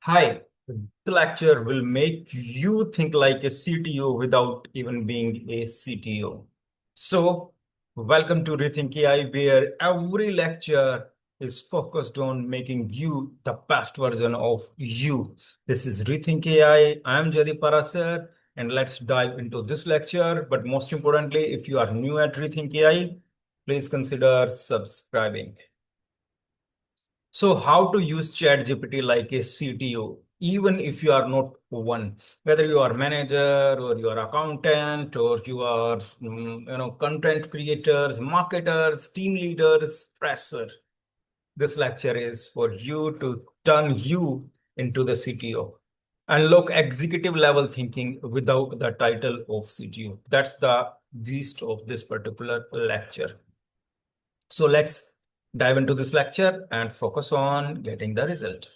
Hi, the lecture will make you think like a CTO without even being a CTO. So, welcome to ReThynk AI, where every lecture is focused on making you the best version of you. This is ReThynk AI. I'm Jaideep Parashar, and let's dive into this lecture. But most importantly, if you are new at ReThynk AI, please consider subscribing. So how to use ChatGPT like a CTO, even if you are not one, whether you are manager or you are accountant or you are, content creators, marketers, team leaders, fresher. This lecture is for you to turn you into the CTO. Unlock executive level thinking without the title of CTO. That's the gist of this particular lecture. So let's dive into this lecture and focus on getting the result.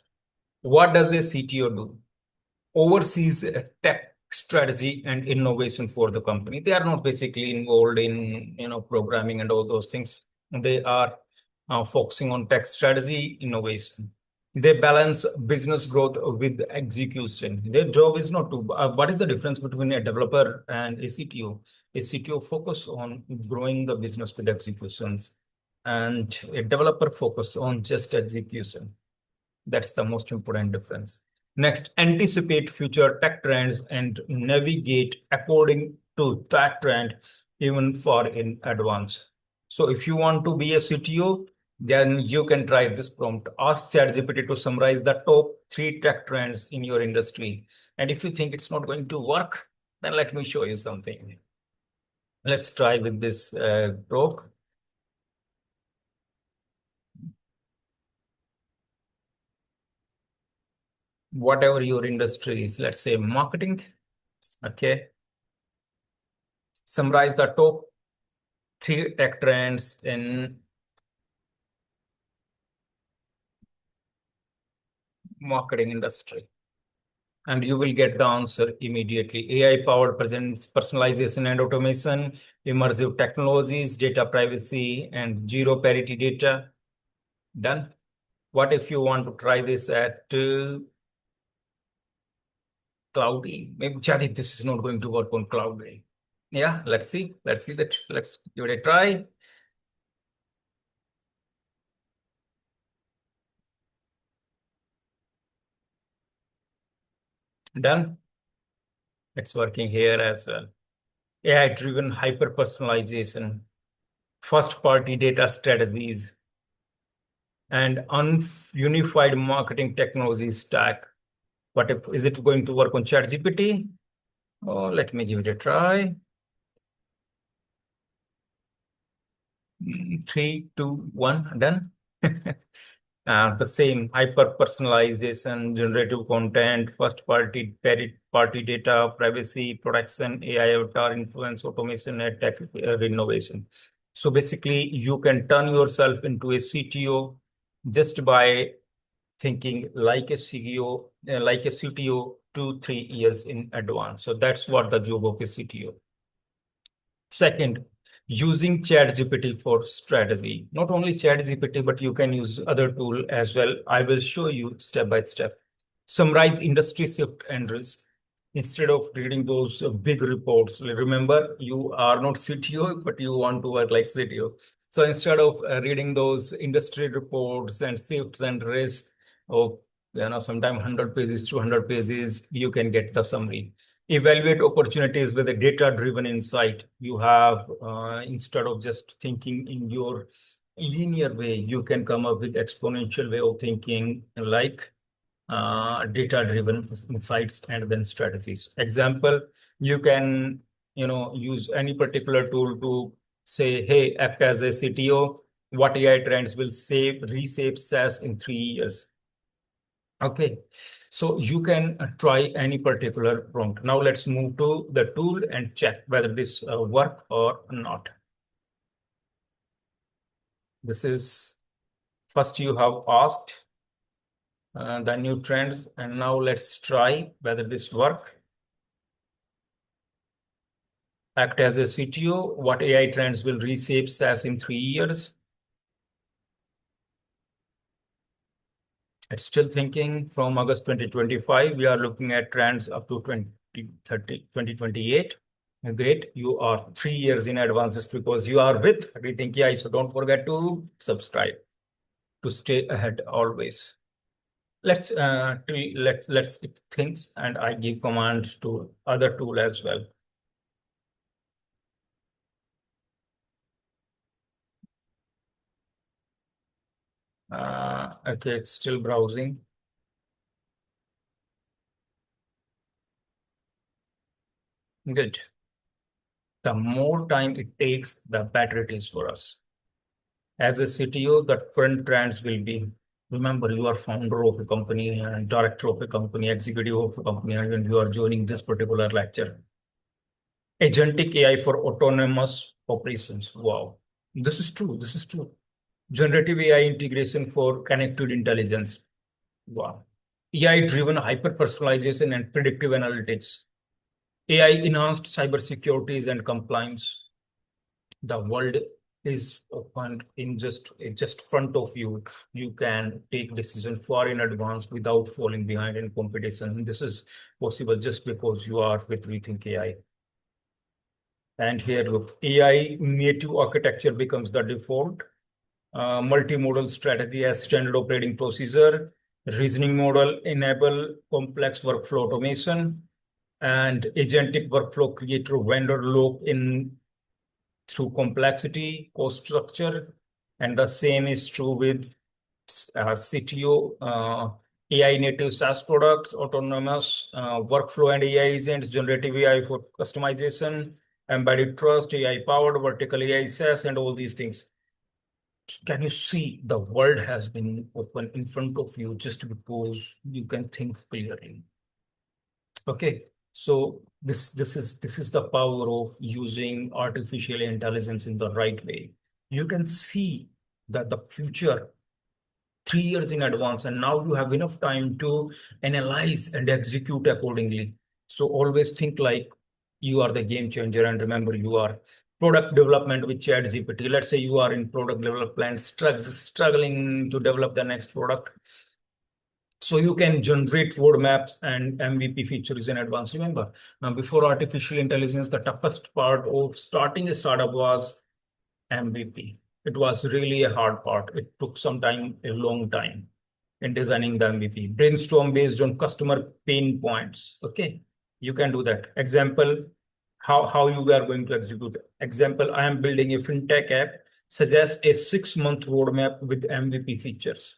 What does a CTO do? Oversees tech strategy and innovation for the company. They are not basically involved in programming and all those things. They are focusing on tech strategy, innovation. They balance business growth with execution. Their job is not to. What is the difference between a developer and a CTO? A CTO focus on growing the business with executions, and a developer focus on just execution. That's the most important difference. Next, anticipate future tech trends and navigate according to that trend even far in advance. So if you want to be a CTO, then you can try this prompt. Ask ChatGPT to summarize the top three tech trends in your industry. And if you think it's not going to work, then let me show you something. Let's try with this prompt. Whatever your industry is, let's say marketing. Okay. Summarize the top three tech trends in marketing industry. And you will get the answer immediately. AI powered presents personalization and automation, immersive technologies, data privacy, and zero parity data. Done. What if you want to try this at Cloudy? Maybe Jaideep, this is not going to work on Cloudy. Yeah, let's see. Let's see that. Let's give it a try. Done. It's working here as well. AI driven hyper personalization, first party data strategies, and unified marketing technology stack. What if is it going to work on ChatGPT? Oh, let me give it a try. Three, two, one, done. The same hyper personalization, generative content, first party data, privacy, protection, AI avatar influence, automation, and tech innovation. So basically, you can turn yourself into a CTO just by thinking like a CTO, like a CTO 2, 3 years in advance. So that's what the job of a CTO. Second, using ChatGPT for strategy. Not only ChatGPT, but you can use other tool as well. I will show you step by step. Summarize industry shift and risk. Instead of reading those big reports, remember you are not CTO, but you want to work like CTO. So instead of reading those industry reports and shifts and risk of sometimes 100 pages, 200 pages, you can get the summary. Evaluate opportunities with a data-driven insight. You have instead of just thinking in your linear way, you can come up with exponential way of thinking, like data-driven insights and then strategies. Example, you can use any particular tool to say, hey, act as a CTO, what AI trends will reshape SaaS in 3 years. Okay, so you can try any particular prompt. Now let's move to the tool and check whether this work or not. This is first you have asked the new trends, and now let's try whether this work. Act as a CTO, what AI trends will reshape SaaS in 3 years? It's still thinking from August 2025. We are looking at trends up to 2030, 2028. Great. You are 3 years in advance just because you are with ReThynk AI. So don't forget to subscribe to stay ahead always. Let's it thinks and I give commands to other tool as well. Okay, it's still browsing. Good. The more time it takes, the better it is for us. As a CTO, the current trends will be, remember, you are founder of a company and director of a company, executive of a company, and you are joining this particular lecture. Agentic AI for autonomous operations. Wow. This is true. This is true. Generative AI integration for connected intelligence. Wow. AI-driven hyper-personalization and predictive analytics. AI-enhanced cybersecurities and compliance. The world is open in just front of you. You can take decision far in advance without falling behind in competition. This is possible just because you are with ReThynk AI. And here, look, AI native architecture becomes the default. Multimodal strategy as standard operating procedure. Reasoning model enable complex workflow automation, and agentic workflow create a vendor lock in through complexity, cost structure, and the same is true with CTO, AI native SaaS products, autonomous workflow and AI agents, generative AI for customization, embedded trust, AI powered, vertical AI SaaS, and all these things. Can you see the world has been open in front of you just because you can think clearly? Okay, so this is the power of using artificial intelligence in the right way. You can see that the future 3 years in advance, and now you have enough time to analyze and execute accordingly. So always think like you are the game changer, and remember you are product development with ChatGPT. Let's say you are in product development, struggling to develop the next product. So you can generate roadmaps and MVP features in advance. Remember, now before artificial intelligence, the toughest part of starting a startup was MVP. It was really a hard part. It took some time, a long time in designing the MVP. Brainstorm based on customer pain points. Okay, you can do that. Example, how you are going to execute. Example, I am building a fintech app. Suggest a 6-month roadmap with MVP features.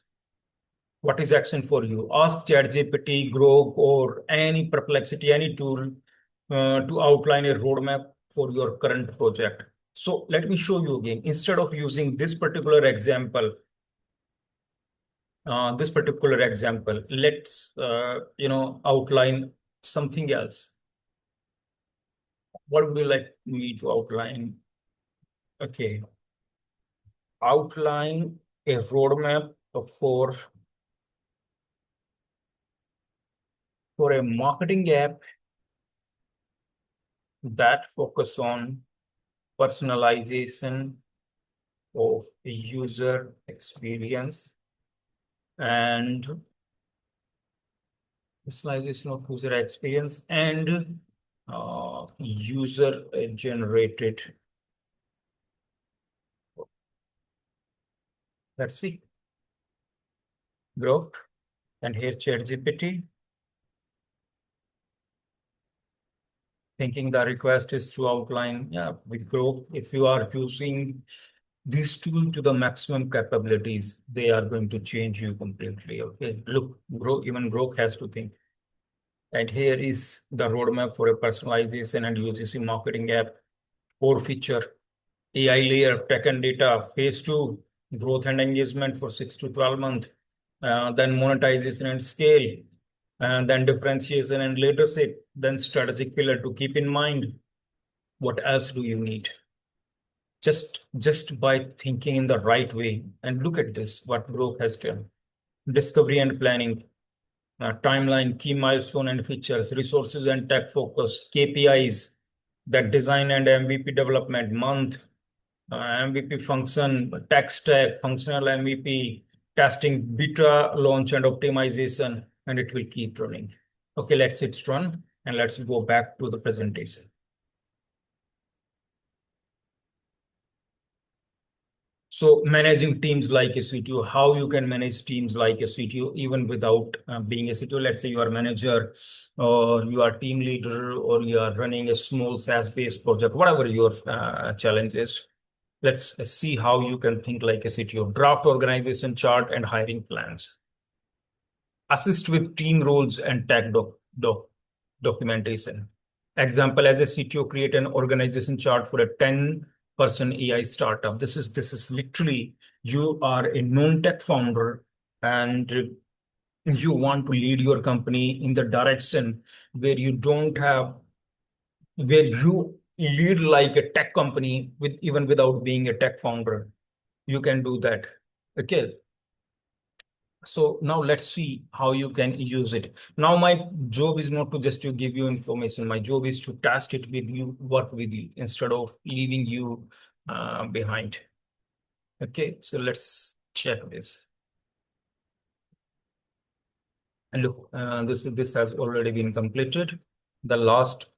What is action for you? Ask ChatGPT, Grok, or any Perplexity, any tool to outline a roadmap for your current project. So let me show you again. Instead of using this particular example, let's outline something else. What would you like me to outline? Okay, outline a roadmap for a marketing app that focus on personalization of user experience and user generated. Let's see. Growth. And here ChatGPT. Thinking the request is to outline, yeah, with Growth, if you are using this tool to the maximum capabilities, they are going to change you completely. Okay, look, even Grok has to think. And here is the roadmap for a personalization and UGC marketing app. Core feature, AI layer, tech and data, phase two, growth and engagement for 6 to 12 months, then monetization and scale, and then differentiation and leadership, then strategic pillar to keep in mind. What else do you need? Just by thinking in the right way. And look at this, what Grok has done. Discovery and planning, timeline, key milestone and features, resources and tech focus, KPIs, that design and MVP development, month, MVP function, tech stack, functional MVP, testing, beta, launch, and optimization, and it will keep running. Okay, let's hit run and let's go back to the presentation. So managing teams like a CTO, how you can manage teams like a CTO even without being a CTO. Let's say you are manager or you are team leader or you are running a small SaaS-based project, whatever your challenge is. Let's see how you can think like a CTO. Draft organization chart and hiring plans. Assist with team roles and documentation. Example, as a CTO, create an organization chart for a 10-person AI startup. This is literally you are a non-tech founder and you want to lead your company in the direction where you don't have where you lead like a tech company with even without being a tech founder. You can do that. Okay. So now let's see how you can use it. Now my job is not to just to give you information. My job is to test it with you, work with you instead of leaving you behind. Okay, so let's check this. And look, this has already been completed. The last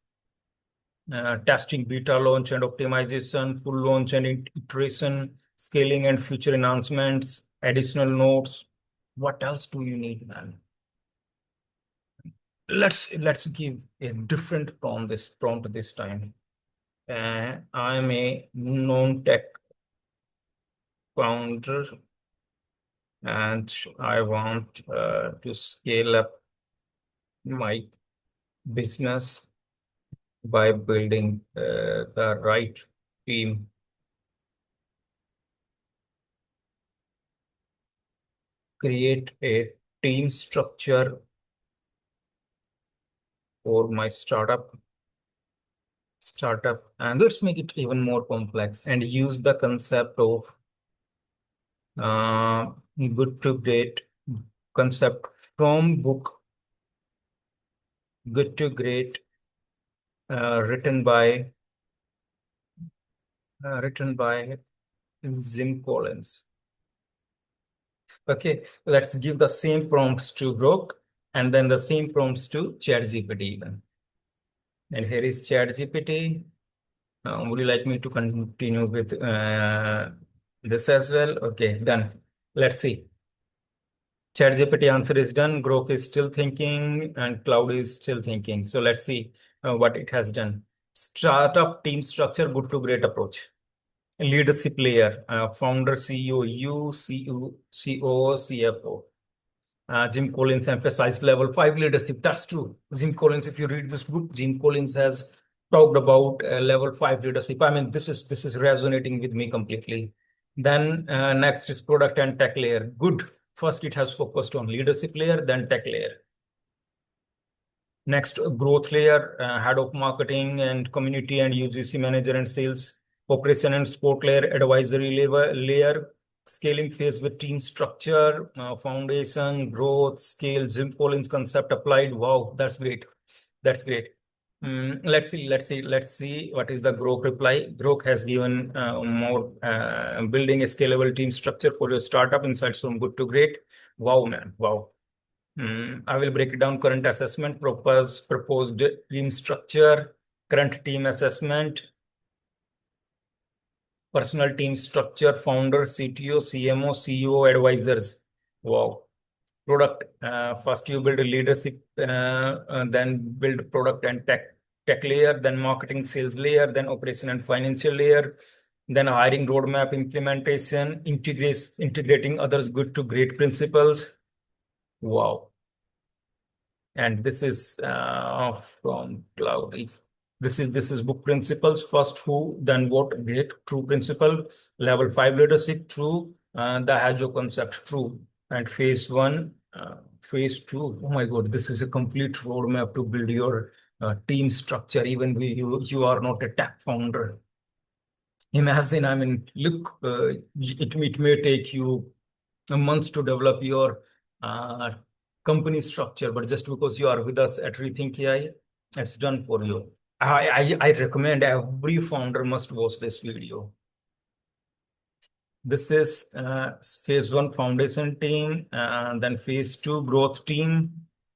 testing, beta launch and optimization, full launch and iteration, scaling and future announcements, additional notes. What else do you need, man? Let's give a different prompt this time. I'm a non-tech founder and I want to scale up my business by building the right team. Create a team structure for my startup, and let's make it even more complex and use the concept of uh, good to great concept from book Good to Great, written by Jim Collins. Okay, let's give the same prompts to Grok and then the same prompts to ChatGPT even. And here is ChatGPT. Would you like me to continue with this as well? Okay, done. Let's see. ChatGPT answer is done. Grok is still thinking, and Cloud is still thinking. So let's see what it has done. Startup team structure, good to great approach. Leadership layer, founder, CEO, you, COO, CFO. Jim Collins emphasized level 5 leadership. That's true. Jim Collins, if you read this book, Jim Collins has talked about level 5 leadership. I mean, this is resonating with me completely. Then next is product and tech layer. Good. First, it has focused on leadership layer, then tech layer. Next, growth layer, head of marketing and community and UGC manager and sales, operation and support layer, advisory layer, scaling phase with team structure, foundation, growth, scale, Jim Collins concept applied. Wow, that's great. That's great. Let's see what is the Grok reply. Grok has given more building a scalable team structure for your startup insights from good to great. Wow, man. Wow. I will break it down. Current assessment, proposed team structure, current team assessment, personal team structure, founder, CTO, CMO, CEO, advisors. Wow. Product. First you build a leadership, then build product and tech layer, then marketing sales layer, then operation and financial layer, then hiring roadmap implementation, integrating others good to great principles. Wow. And this is from Cloud. If this is book principles, first who, then what, great, true principle, level 5 leadership, true, the Hajo concept, true, and phase 1, phase 2. Oh my God, this is a complete roadmap to build your team structure, even when you are not a tech founder. Imagine, I mean, look, it may take you months to develop your uh, company structure, but just because you are with us at Rethink AI, it's done for you. I recommend every founder must watch this video. This is phase one foundation team, then phase two growth team,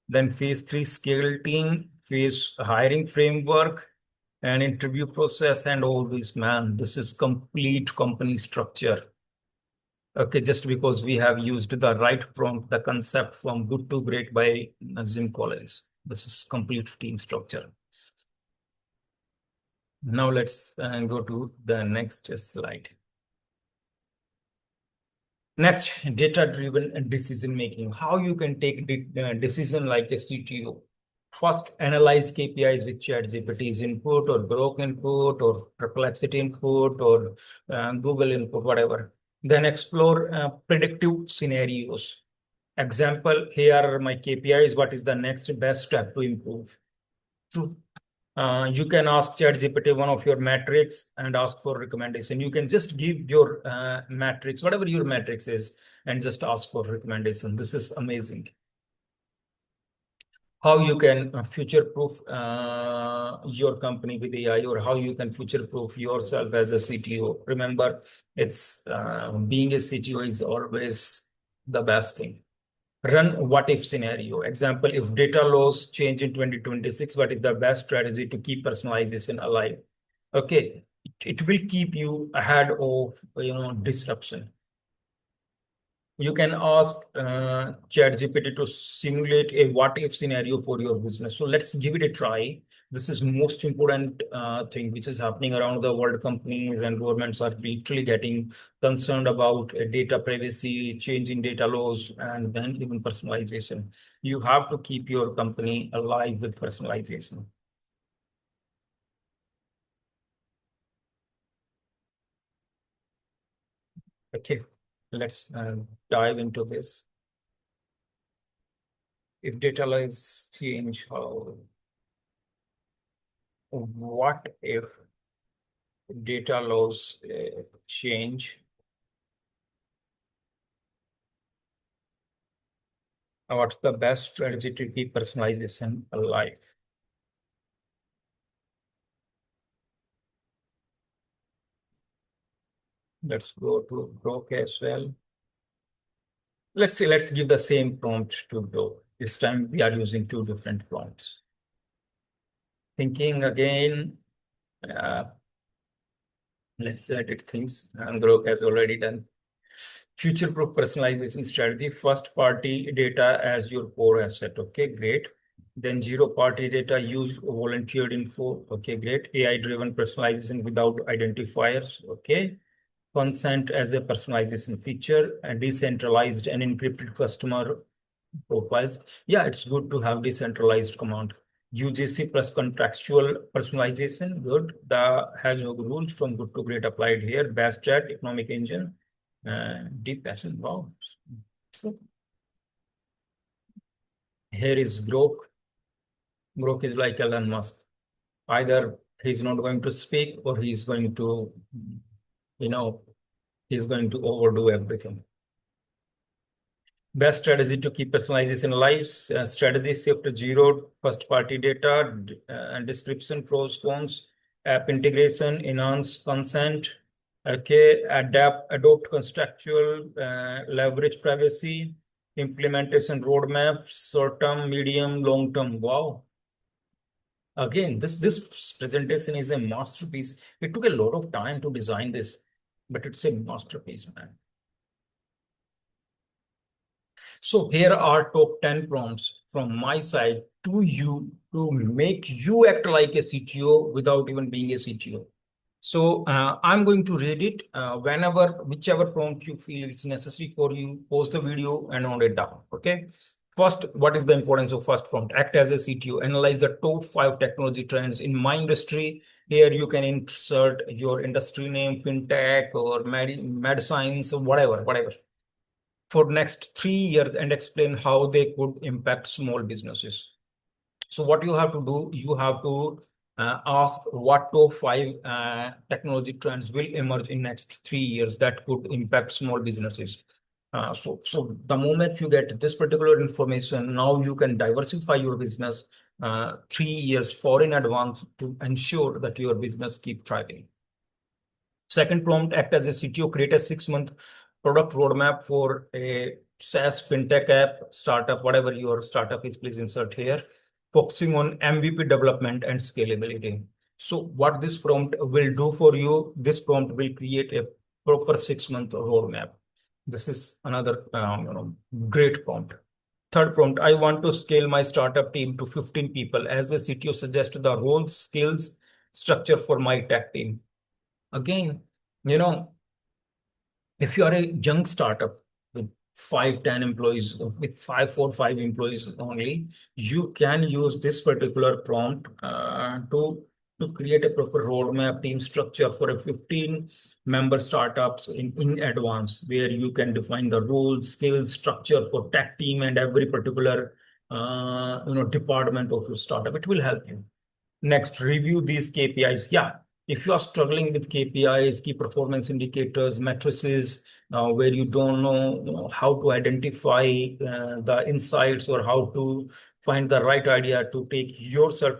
then phase three scale team, phase hiring framework, and interview process, and all this, man. This is complete company structure. Okay, just because we have used the right prompt, the concept from good to great by Jim Collins. This is complete team structure. Now let's go to the next slide. Next, data-driven decision making. How you can take decision like a CTO. First, analyze KPIs with ChatGPT's input or Grok input or Perplexity input or Google input, whatever. Then explore predictive scenarios. Example, here are my KPIs. What is the next best step to improve? True. You can ask ChatGPT one of your metrics and ask for recommendation. You can just give your matrix, whatever your matrix is, and just ask for recommendation. This is amazing. How you can future-proof your company with AI, or how you can future-proof yourself as a CTO. Remember, it's being a CTO is always the best thing. Run what if scenario. Example, if data laws change in 2026, what is the best strategy to keep personalization alive? Okay, it will keep you ahead of disruption. You can ask ChatGPT to simulate a what if scenario for your business. So let's give it a try. This is most important thing which is happening around the world. Companies and governments are literally getting concerned about data privacy, changing data laws, and then even personalization. You have to keep your company alive with personalization. Okay, let's dive into this. If data laws change, how? What if data laws change? What's the best strategy to keep personalization alive? Let's go to Grok as well. Let's give the same prompt to Grok. This time we are using two different prompts. Thinking again, uh, let's edit things. And Grok has already done. Future-proof personalization strategy. First party data as your core asset. Okay, great. Then zero party data, use volunteered info. Okay, great. AI driven personalization without identifiers. Okay. Consent as a personalization feature, and decentralized and encrypted customer profiles. Yeah, it's good to have decentralized command. UGC plus contractual personalization. Good. The Hedgehog rules from good to great applied here. Best chat, economic engine, deep passive. Wow. True. Here is Grok. Grok is like Elon Musk. Either he's not going to speak, or he's going to, you know, he's going to overdo everything. Best strategy to keep personalization alive. Strategy shift to zero first party data and description, pros, cons, app integration, enhance consent. Okay, adopt constructual, leverage privacy, implementation roadmap, short term, medium, long term. Wow. Again, this presentation is a masterpiece. It took a lot of time to design this, but it's a masterpiece, man. So here are top 10 prompts from my side to you to make you act like a CTO without even being a CTO. So I'm going to read it whichever prompt you feel it's necessary for you, pause the video and note it down. Okay. First, what is the importance of first prompt? Act as a CTO, analyze the top 5 technology trends in my industry. Here you can insert your industry name, fintech or med science or whatever for next 3 years, and explain how they could impact small businesses. So what you have to do, you have to ask what top 5 technology trends will emerge in next 3 years that could impact small businesses. So the moment you get this particular information, now you can diversify your business 3 years far in advance to ensure that your business keep thriving. Second prompt, act as a CTO, create a 6-month product roadmap for a SaaS fintech app, startup, whatever your startup is, please insert here, focusing on MVP development and scalability. So what this prompt will do for you, this prompt will create a proper 6-month roadmap. This is another great prompt. Third prompt, I want to scale my startup team to 15 people. As the CTO, suggest the roles, skills, structure for my tech team. Again, you know, if you are a young startup with 5, 10 employees, with 5, 4, 5 employees only, you can use this particular prompt to create a proper roadmap team structure for a 15-member startups in advance, where you can define the roles, skills, structure for tech team and every particular department of your startup. It will help you. Next, review these KPIs. Yeah, if you are struggling with KPIs, key performance indicators, matrices, where you don't know how to identify the insights or how to find the right idea to take yourself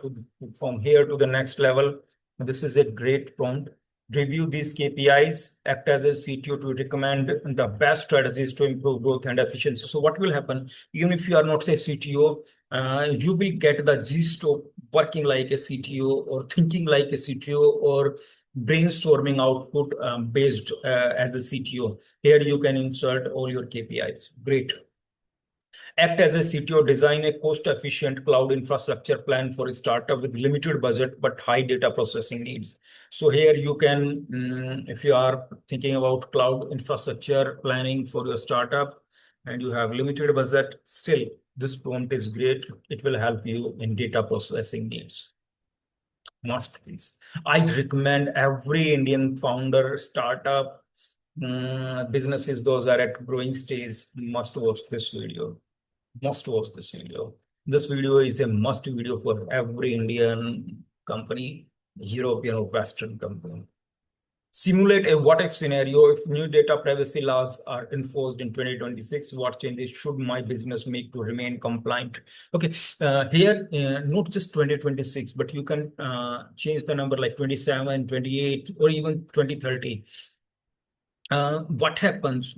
from here to the next level, this is a great prompt. Review these KPIs, act as a CTO to recommend the best strategies to improve growth and efficiency. So what will happen, even if you are not a CTO, you will get the gist of working like a CTO or thinking like a CTO or brainstorming output based as a CTO. Here you can insert all your KPIs. Great. Act as a CTO, design a cost-efficient cloud infrastructure plan for a startup with limited budget but high data processing needs. So here you can, if you are thinking about cloud infrastructure planning for your startup and you have limited budget, still this prompt is great. It will help you in data processing needs. Must please. I recommend every Indian founder, startup, businesses, those are at growing stage, must watch this video. Must watch this video. This video is a must video for every Indian company, European or Western company. Simulate a what if scenario. If new data privacy laws are enforced in 2026, what changes should my business make to remain compliant? Okay, here, not just 2026, but you can change the number like 27, 28, or even 2030. What happens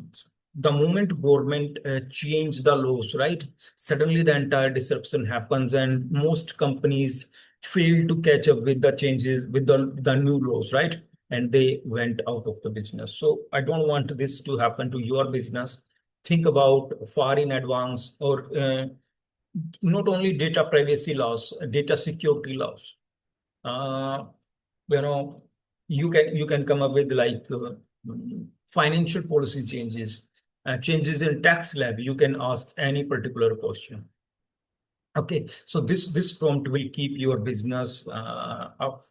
the moment government change the laws, right? Suddenly the entire disruption happens and most companies fail to catch up with the changes, with the new laws, right? And they went out of the business. So I don't want this to happen to your business. Think about far in advance, or not only data privacy laws, data security laws. Uh, you know, you can come up with like financial policy changes, changes in tax lab. You can ask any particular question. Okay, so this prompt will keep your business up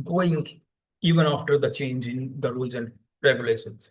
going even after the change in the rules and regulations.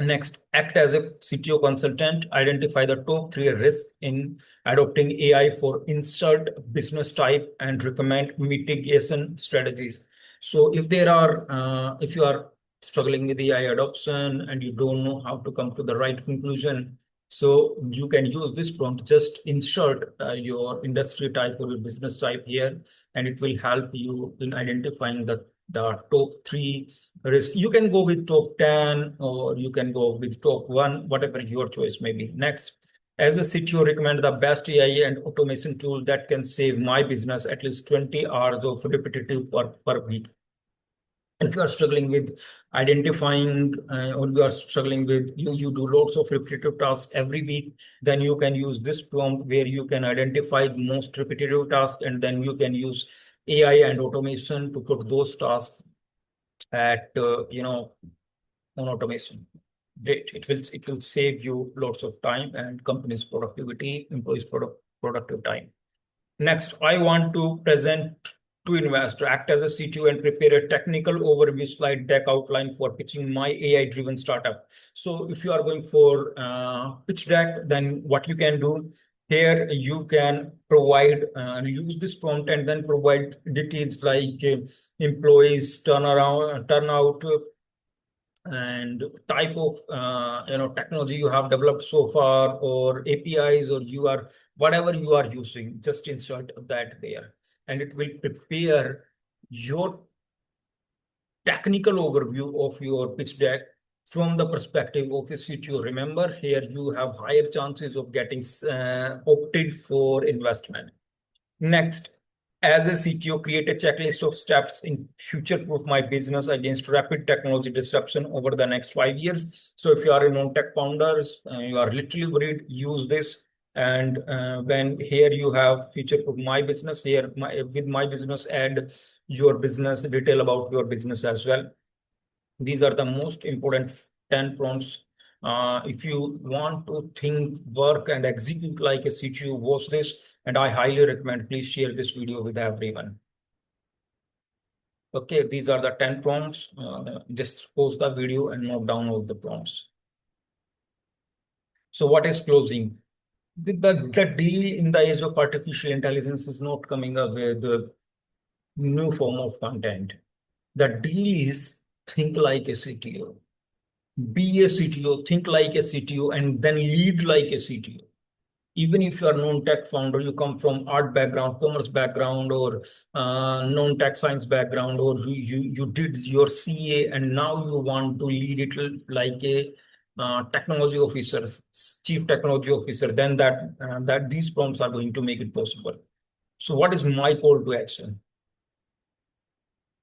Next, act as a CTO consultant, identify the top 3 risks in adopting AI for insert business type and recommend mitigation strategies. So if if you are struggling with AI adoption and you don't know how to come to the right conclusion, so you can use this prompt, just insert your industry type or your business type here, and it will help you in identifying the top 3 risk. You can go with top 10 or you can go with top 1, whatever your choice may be. Next, as a CTO, recommend the best AI and automation tool that can save my business at least 20 hours of repetitive per week. If you are struggling with identifying or you are struggling with you do lots of repetitive tasks every week, then you can use this prompt where you can identify the most repetitive tasks, and then you can use AI and automation to put those tasks at on automation. Great. It will save you lots of time and company's productivity, employees productive time. Next, I want to present to investor, act as a CTO and prepare a technical overview slide deck outline for pitching my AI-driven startup. So if you are going for pitch deck, then what you can do here, you can provide use this prompt and then provide details like employees, turnout, and type of technology you have developed so far, or APIs, or you are whatever you are using, just insert that there, and it will prepare your technical overview of your pitch deck from the perspective of a CTO. Remember, here you have higher chances of getting opted for investment. Next, as a CTO, create a checklist of steps in future-proof my business against rapid technology disruption over the next 5 years. So if you are a non-tech founders, you are literally worried, use this. And when here you have future-proof my business, here with my business, add your business detail about your business as well. These are the most important 10 prompts. If you want to think, work, and execute like a CTO, watch this. And I highly recommend, please share this video with everyone. Okay, these are the 10 prompts. Just pause the video and note down all the prompts. So what is closing? The deal in the age of artificial intelligence is not coming up with a new form of content. The deal is think like a CTO. Be a CTO, think like a CTO, and then lead like a CTO. Even if you are non-tech founder, you come from art background, commerce background, or non-tech science background, or you did your CA and now you want to lead it like a technology officer, chief technology officer, then that these prompts are going to make it possible. So what is my call to action?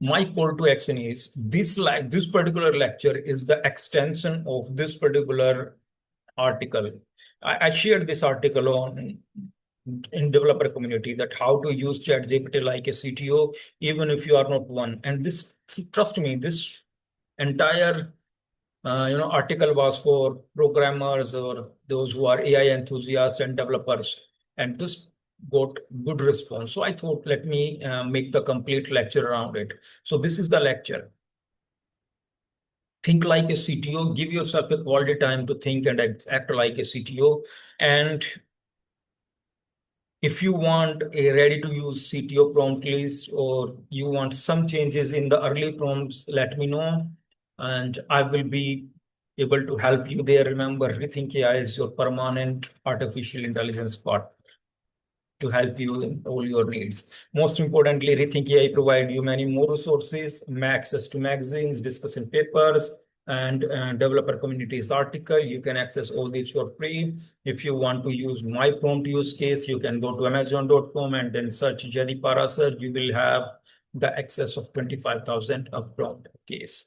My call to action is this particular lecture is the extension of this particular article. I shared this article on in developer community that how to use ChatGPT like a CTO, even if you are not one. And this, trust me, this entire article was for programmers or those who are AI enthusiasts and developers. And this got good response. So I thought, let me make the complete lecture around it. So this is the lecture. Think like a CTO, give yourself a quality time to think and act like a CTO. And if you want a ready to use CTO prompt list or you want some changes in the early prompts, let me know. And I will be able to help you there. Remember, ReThynk AI is your permanent artificial intelligence partner to help you in all your needs. Most importantly, ReThynk AI provide you many more resources, access to magazines, discussion papers, and developer communities article. You can access all these for free. If you want to use my prompt use case, you can go to amazon.com and then search Jaideep Parashar. You will have the access of 25,000 of prompt case.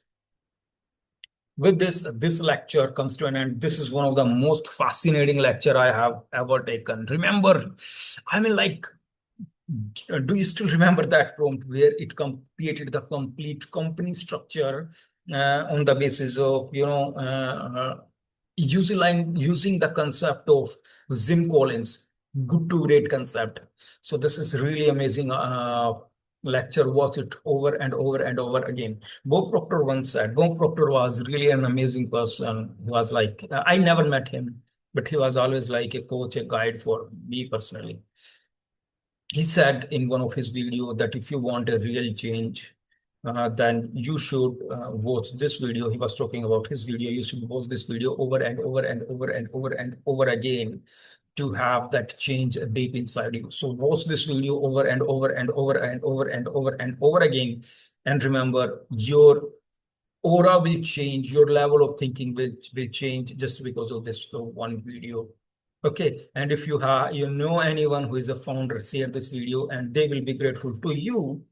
With this lecture comes to an end. This is one of the most fascinating lecture I have ever taken. Remember, I mean, like, do you still remember that prompt where it created the complete company structure on the basis of using the concept of Jim Collins, good to great concept. So this is really amazing lecture. Watch it over and over and over again. Bob Proctor once said, Bob Proctor was really an amazing person. He was like, I never met him, but he was always like a coach, a guide for me personally. He said in one of his videos that if you want a real change, then you should watch this video. He was talking about his video. You should watch this video over and over and over and over and over again to have that change deep inside you. So watch this video over and over and over and over and over and over again. And remember, your aura will change, your level of thinking will change just because of this one video. Okay, and if you know anyone who is a founder, share this video and they will be grateful to you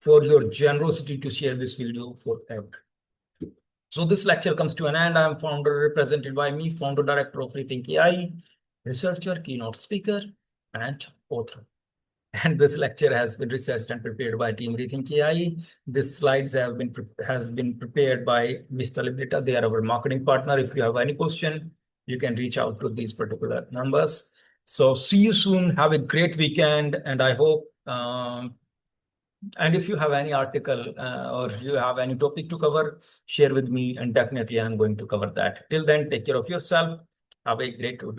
for your generosity to share this video forever. So this lecture comes to an end. I am founder represented by me, founder director of ReThynk AI, researcher, keynote speaker, and author. And this lecture has been researched and prepared by Team ReThynk AI. These slides has been prepared by Mr. Liberta. They are our marketing partner. If you have any question, you can reach out to these particular numbers. So see you soon. Have a great weekend. And I hope, and if you have any article or you have any topic to cover, share with me and definitely I'm going to cover that. Till then, take care of yourself. Have a great week.